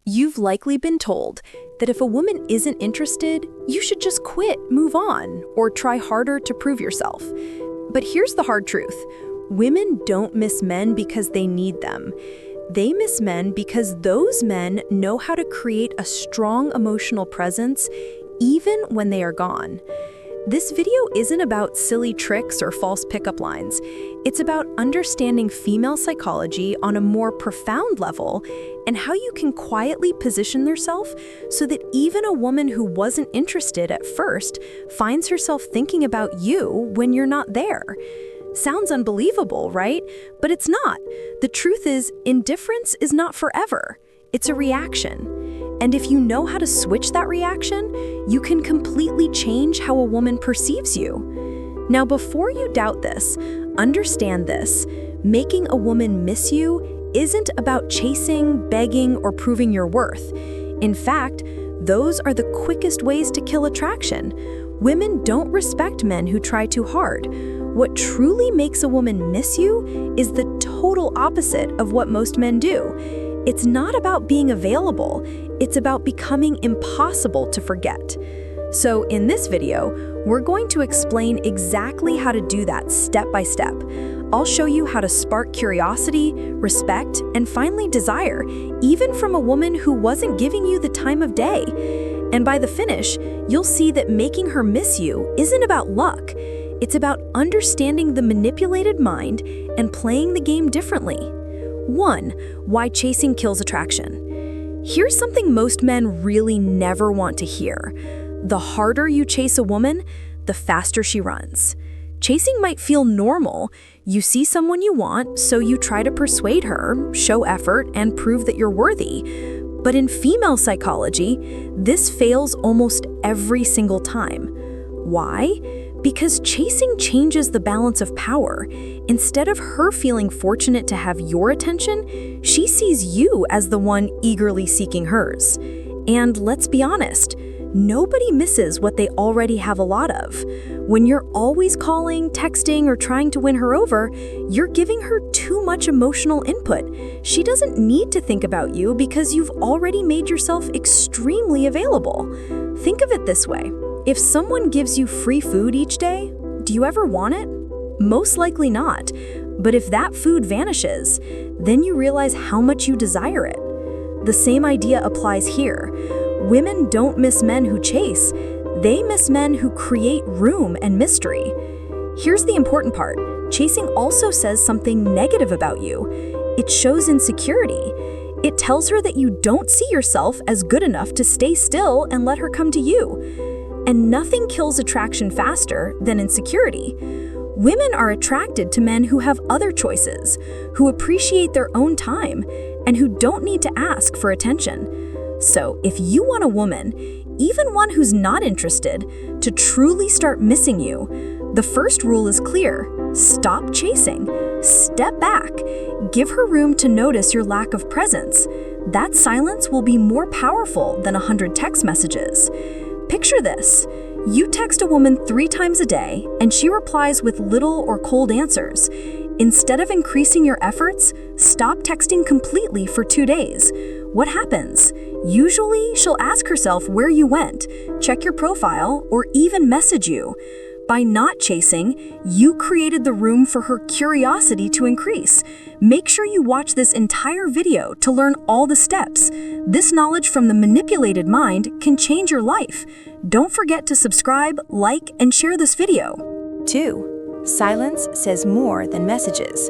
You've likely been told that if a woman isn't interested, you should just quit, move on, or try harder to prove yourself. But here's the hard truth. Women don't miss men because they need them. They miss men because those men know how to create a strong emotional presence even when they are gone. This video isn't about silly tricks or false pickup lines. It's about understanding female psychology on a more profound level and how you can quietly position yourself so that even a woman who wasn't interested at first finds herself thinking about you when you're not there. Sounds unbelievable, right? But it's not. The truth is, indifference is not forever. It's a reaction. And if you know how to switch that reaction, you can completely change how a woman perceives you. Now, before you doubt this, understand this. Making a woman miss you isn't about chasing, begging, or proving your worth. In fact, those are the quickest ways to kill attraction. Women don't respect men who try too hard. What truly makes a woman miss you is the total opposite of what most men do. It's not about being available, it's about becoming impossible to forget. So in this video, we're going to explain exactly how to do that step by step. I'll show you how to spark curiosity, respect, and finally desire, even from a woman who wasn't giving you the time of day. And by the finish, you'll see that making her miss you isn't about luck. It's about understanding the manipulated mind and playing the game differently. 1. Why chasing kills attraction. Here's something most men really never want to hear. The harder you chase a woman, the faster she runs. Chasing might feel normal. You see someone you want, so you try to persuade her, show effort, and prove that you're worthy. But in female psychology, this fails almost every single time. Why? Because chasing changes the balance of power. Instead of her feeling fortunate to have your attention, she sees you as the one eagerly seeking hers. And let's be honest, nobody misses what they already have a lot of. When you're always calling, texting, or trying to win her over, you're giving her too much emotional input. She doesn't need to think about you because you've already made yourself extremely available. Think of it this way. If someone gives you free food each day, do you ever want it? Most likely not. But if that food vanishes, then you realize how much you desire it. The same idea applies here. Women don't miss men who chase. They miss men who create room and mystery. Here's the important part. Chasing also says something negative about you. It shows insecurity. It tells her that you don't see yourself as good enough to stay still and let her come to you. And nothing kills attraction faster than insecurity. Women are attracted to men who have other choices, who appreciate their own time, and who don't need to ask for attention. So if you want a woman, even one who's not interested, to truly start missing you, the first rule is clear. Stop chasing. Step back. Give her room to notice your lack of presence. That silence will be more powerful than 100 text messages. Picture this. You text a woman 3 times a day, and she replies with little or cold answers. Instead of increasing your efforts, stop texting completely for 2 days. What happens? Usually, she'll ask herself where you went, check your profile, or even message you. By not chasing, you created the room for her curiosity to increase. Make sure you watch this entire video to learn all the steps. This knowledge from the manipulated mind can change your life. Don't forget to subscribe, like, and share this video. 2. Silence says more than messages.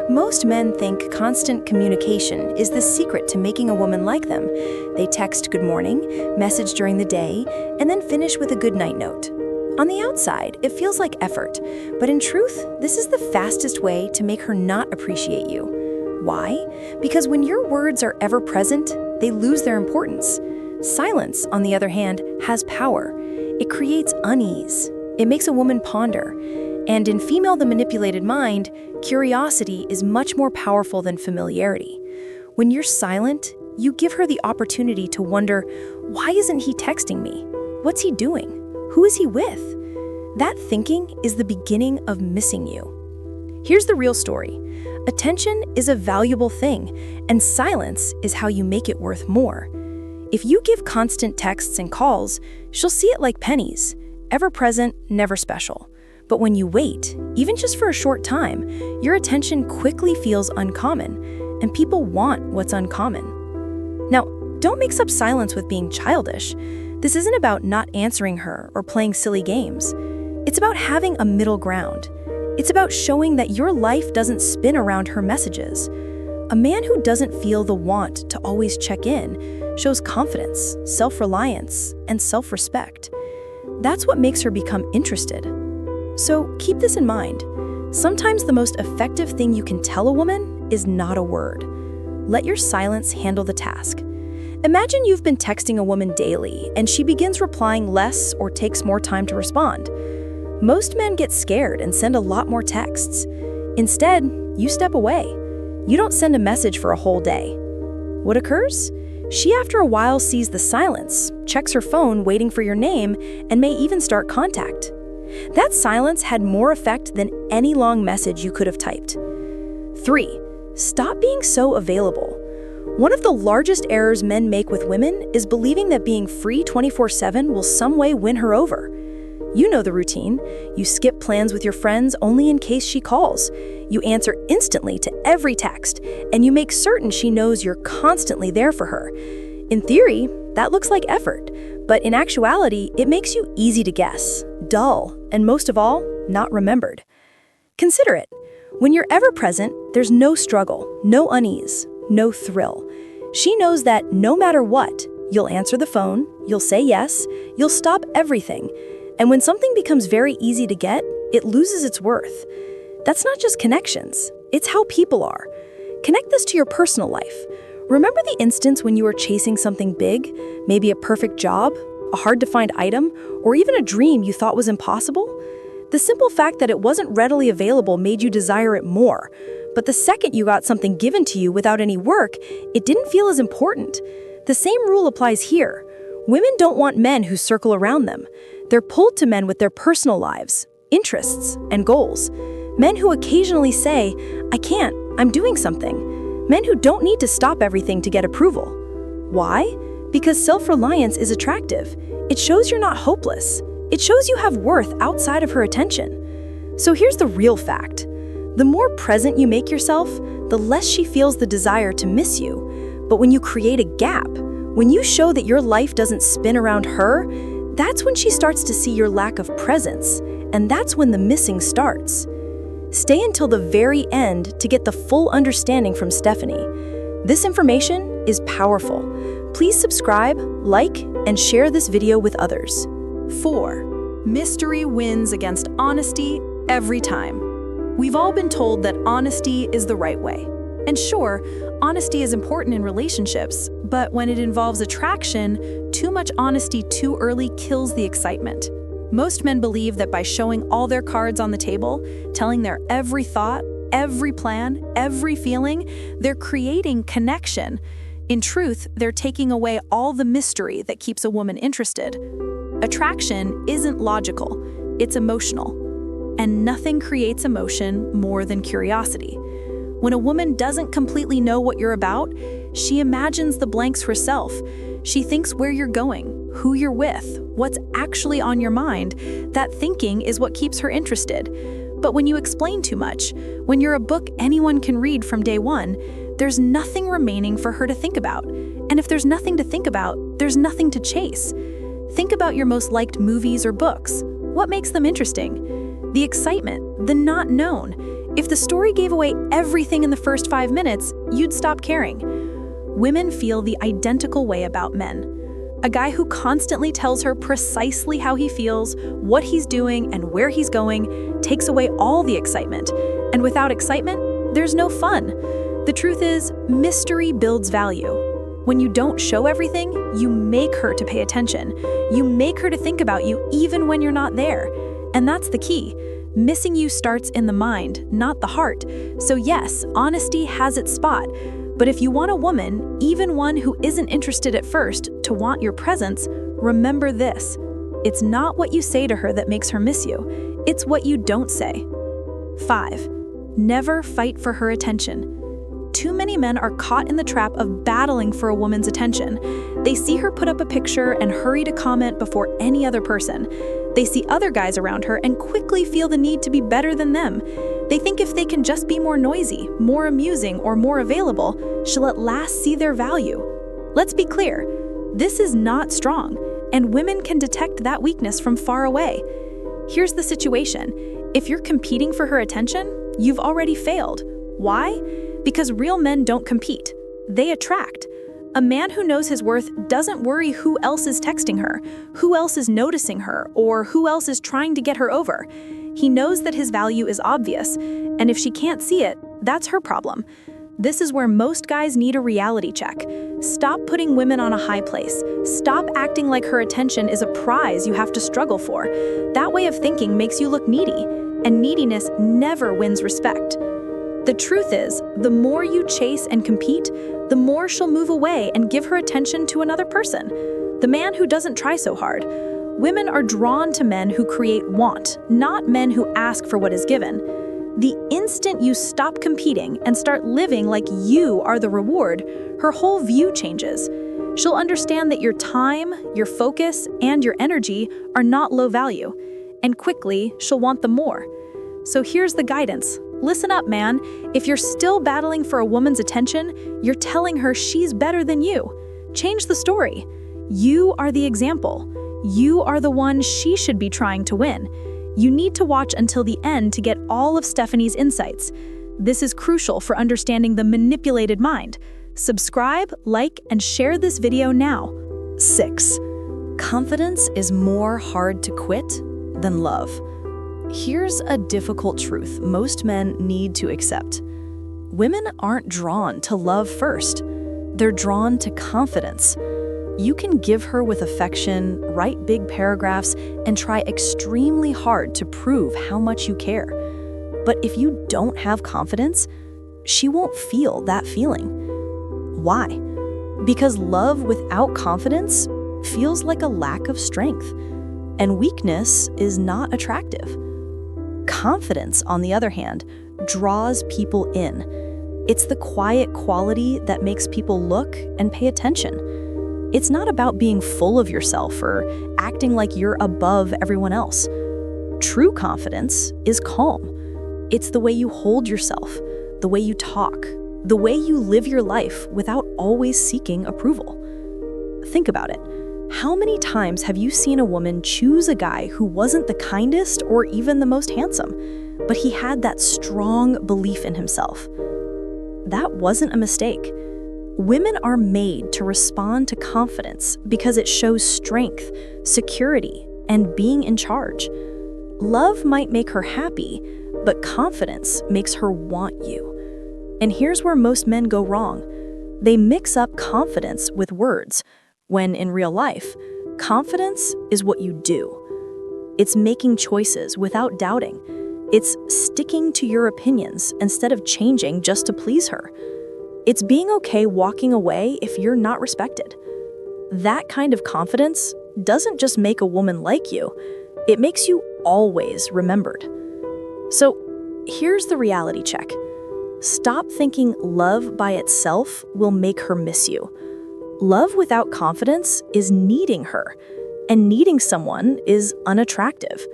Most men think constant communication is the secret to making a woman like them. They text good morning, message during the day, and then finish with a good night note. On the outside, it feels like effort, but in truth, this is the fastest way to make her not appreciate you. Why? Because when your words are ever present, they lose their importance. Silence, on the other hand, has power. It creates unease. It makes a woman ponder. And in female the manipulated mind, curiosity is much more powerful than familiarity. When you're silent, you give her the opportunity to wonder, why isn't he texting me? What's he doing? Who is he with? That thinking is the beginning of missing you. Here's the real story. Attention is a valuable thing, and silence is how you make it worth more. If you give constant texts and calls, she'll see it like pennies, ever present, never special. But when you wait, even just for a short time, your attention quickly feels uncommon, and people want what's uncommon. Now, don't mix up silence with being childish. This isn't about not answering her or playing silly games. It's about having a middle ground. It's about showing that your life doesn't spin around her messages. A man who doesn't feel the want to always check in shows confidence, self-reliance, and self-respect. That's what makes her become interested. So keep this in mind. Sometimes the most effective thing you can tell a woman is not a word. Let your silence handle the task. Imagine you've been texting a woman daily and she begins replying less or takes more time to respond. Most men get scared and send a lot more texts. Instead, you step away. You don't send a message for a whole day. What occurs? She after a while sees the silence, checks her phone waiting for your name, and may even start contact. That silence had more effect than any long message you could have typed. 3. Stop being so available. One of the largest errors men make with women is believing that being free 24/7 will some way win her over. You know the routine. You skip plans with your friends only in case she calls. You answer instantly to every text, and you make certain she knows you're constantly there for her. In theory, that looks like effort, but in actuality, it makes you easy to guess, dull, and most of all, not remembered. Consider it. When you're ever present, there's no struggle, no unease, no thrill. She knows that no matter what, you'll answer the phone, you'll say yes, you'll stop everything. And when something becomes very easy to get, it loses its worth. That's not just connections, it's how people are. Connect this to your personal life. Remember the instance when you were chasing something big, maybe a perfect job, a hard-to-find item, or even a dream you thought was impossible? The simple fact that it wasn't readily available made you desire it more. But the second you got something given to you without any work, it didn't feel as important. The same rule applies here. Women don't want men who circle around them. They're pulled to men with their personal lives, interests, and goals. Men who occasionally say, "I can't, I'm doing something." Men who don't need to stop everything to get approval. Why? Because self-reliance is attractive. It shows you're not hopeless. It shows you have worth outside of her attention. So here's the real fact. The more present you make yourself, the less she feels the desire to miss you. But when you create a gap, when you show that your life doesn't spin around her, that's when she starts to see your lack of presence, and that's when the missing starts. Stay until the very end to get the full understanding from Stephanie. This information is powerful. Please subscribe, like, and share this video with others. 4. Mystery wins against honesty every time. We've all been told that honesty is the right way. And sure, honesty is important in relationships, but when it involves attraction, too much honesty too early kills the excitement. Most men believe that by showing all their cards on the table, telling their every thought, every plan, every feeling, they're creating connection. In truth, they're taking away all the mystery that keeps a woman interested. Attraction isn't logical, it's emotional. And nothing creates emotion more than curiosity. When a woman doesn't completely know what you're about, she imagines the blanks herself. She thinks where you're going, who you're with, what's actually on your mind. That thinking is what keeps her interested. But when you explain too much, when you're a book anyone can read from day one, there's nothing remaining for her to think about. And if there's nothing to think about, there's nothing to chase. Think about your most liked movies or books. What makes them interesting? The excitement, the not known. If the story gave away everything in the first 5 minutes, you'd stop caring. Women feel the identical way about men. A guy who constantly tells her precisely how he feels, what he's doing, and where he's going takes away all the excitement. And without excitement, there's no fun. The truth is, mystery builds value. When you don't show everything, you make her to pay attention. You make her to think about you even when you're not there. And that's the key. Missing you starts in the mind, not the heart. So yes, honesty has its spot. But if you want a woman, even one who isn't interested at first, to want your presence, remember this. It's not what you say to her that makes her miss you. It's what you don't say. 5. Never fight for her attention. Too many men are caught in the trap of battling for a woman's attention. They see her put up a picture and hurry to comment before any other person. They see other guys around her and quickly feel the need to be better than them. They think if they can just be more noisy, more amusing, or more available, she'll at last see their value. Let's be clear, this is not strong, and women can detect that weakness from far away. Here's the situation. If you're competing for her attention, you've already failed. Why? Because real men don't compete. They attract. A man who knows his worth doesn't worry who else is texting her, who else is noticing her, or who else is trying to get her over. He knows that his value is obvious, and if she can't see it, that's her problem. This is where most guys need a reality check. Stop putting women on a high place. Stop acting like her attention is a prize you have to struggle for. That way of thinking makes you look needy, and neediness never wins respect. The truth is, the more you chase and compete, the more she'll move away and give her attention to another person, the man who doesn't try so hard. Women are drawn to men who create want, not men who ask for what is given. The instant you stop competing and start living like you are the reward, her whole view changes. She'll understand that your time, your focus, and your energy are not low value, and quickly she'll want them more. So here's the guidance. Listen up, man. If you're still battling for a woman's attention, you're telling her she's better than you. Change the story. You are the example. You are the one she should be trying to win. You need to watch until the end to get all of Stephanie's insights. This is crucial for understanding the manipulated mind. Subscribe, like, and share this video now. 6. Confidence is more hard to quit than love. Here's a difficult truth most men need to accept. Women aren't drawn to love first. They're drawn to confidence. You can give her with affection, write big paragraphs, and try extremely hard to prove how much you care. But if you don't have confidence, she won't feel that feeling. Why? Because love without confidence feels like a lack of strength, and weakness is not attractive. Confidence, on the other hand, draws people in. It's the quiet quality that makes people look and pay attention. It's not about being full of yourself or acting like you're above everyone else. True confidence is calm. It's the way you hold yourself, the way you talk, the way you live your life without always seeking approval. Think about it. How many times have you seen a woman choose a guy who wasn't the kindest or even the most handsome, but he had that strong belief in himself? That wasn't a mistake. Women are made to respond to confidence because it shows strength, security, and being in charge. Love might make her happy, but confidence makes her want you. And here's where most men go wrong. They mix up confidence with words, when in real life, confidence is what you do. It's making choices without doubting. It's sticking to your opinions instead of changing just to please her. It's being okay walking away if you're not respected. That kind of confidence doesn't just make a woman like you, it makes you always remembered. So here's the reality check. Stop thinking love by itself will make her miss you. Love without confidence is needing her, and needing someone is unattractive.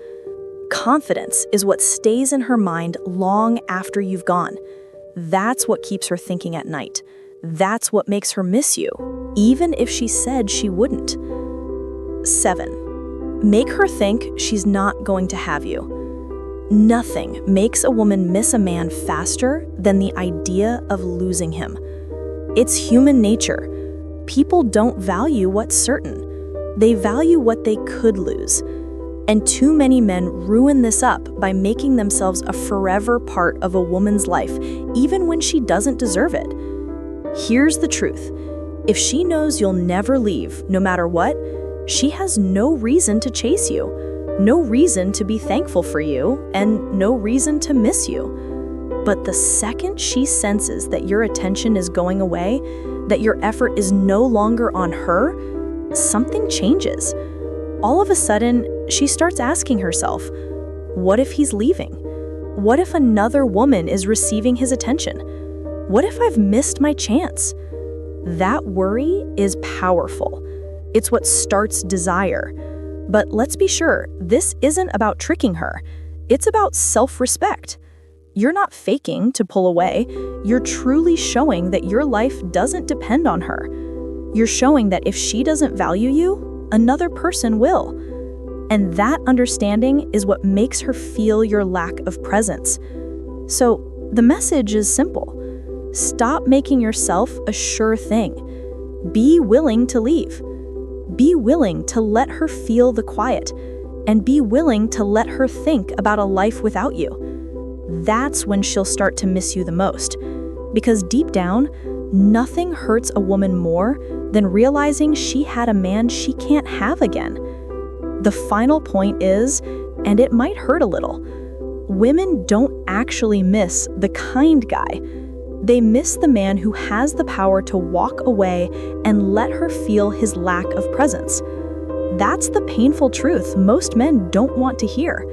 Confidence is what stays in her mind long after you've gone. That's what keeps her thinking at night. That's what makes her miss you, even if she said she wouldn't. 7. Make her think she's not going to have you. Nothing makes a woman miss a man faster than the idea of losing him. It's human nature. People don't value what's certain. They value what they could lose. And too many men ruin this up by making themselves a forever part of a woman's life, even when she doesn't deserve it. Here's the truth. If she knows you'll never leave, no matter what, she has no reason to chase you, no reason to be thankful for you, and no reason to miss you. But the second she senses that your attention is going away, that your effort is no longer on her, something changes. All of a sudden, she starts asking herself, what if he's leaving? What if another woman is receiving his attention? What if I've missed my chance? That worry is powerful. It's what starts desire. But let's be sure, this isn't about tricking her. It's about self-respect. You're not faking to pull away. You're truly showing that your life doesn't depend on her. You're showing that if she doesn't value you, another person will. And that understanding is what makes her feel your lack of presence. So the message is simple. Stop making yourself a sure thing. Be willing to leave. Be willing to let her feel the quiet, and be willing to let her think about a life without you. That's when she'll start to miss you the most. Because deep down, nothing hurts a woman more than realizing she had a man she can't have again. The final point is, and it might hurt a little, women don't actually miss the kind guy. They miss the man who has the power to walk away and let her feel his lack of presence. That's the painful truth most men don't want to hear.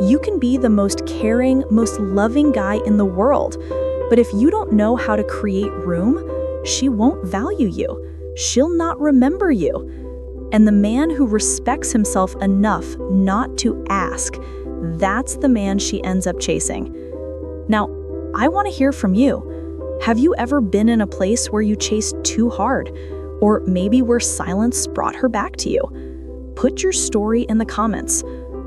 You can be the most caring, most loving guy in the world, but if you don't know how to create room, she won't value you. She'll not remember you. And the man who respects himself enough not to ask, that's the man she ends up chasing. Now, I want to hear from you. Have you ever been in a place where you chased too hard? Or maybe where silence brought her back to you? Put your story in the comments.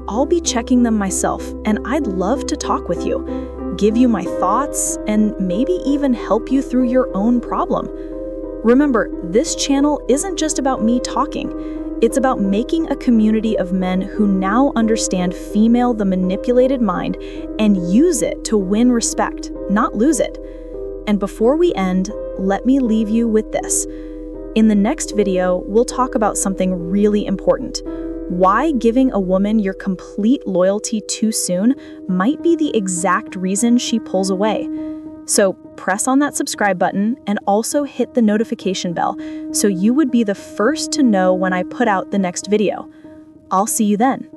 I'll be checking them myself, and I'd love to talk with you, give you my thoughts, and maybe even help you through your own problem. Remember, this channel isn't just about me talking. It's about making a community of men who now understand the manipulated mind and use it to win respect, not lose it. And before we end, let me leave you with this. In the next video, we'll talk about something really important. Why giving a woman your complete loyalty too soon might be the exact reason she pulls away. So press on that subscribe button and also hit the notification bell so you would be the first to know when I put out the next video. I'll see you then.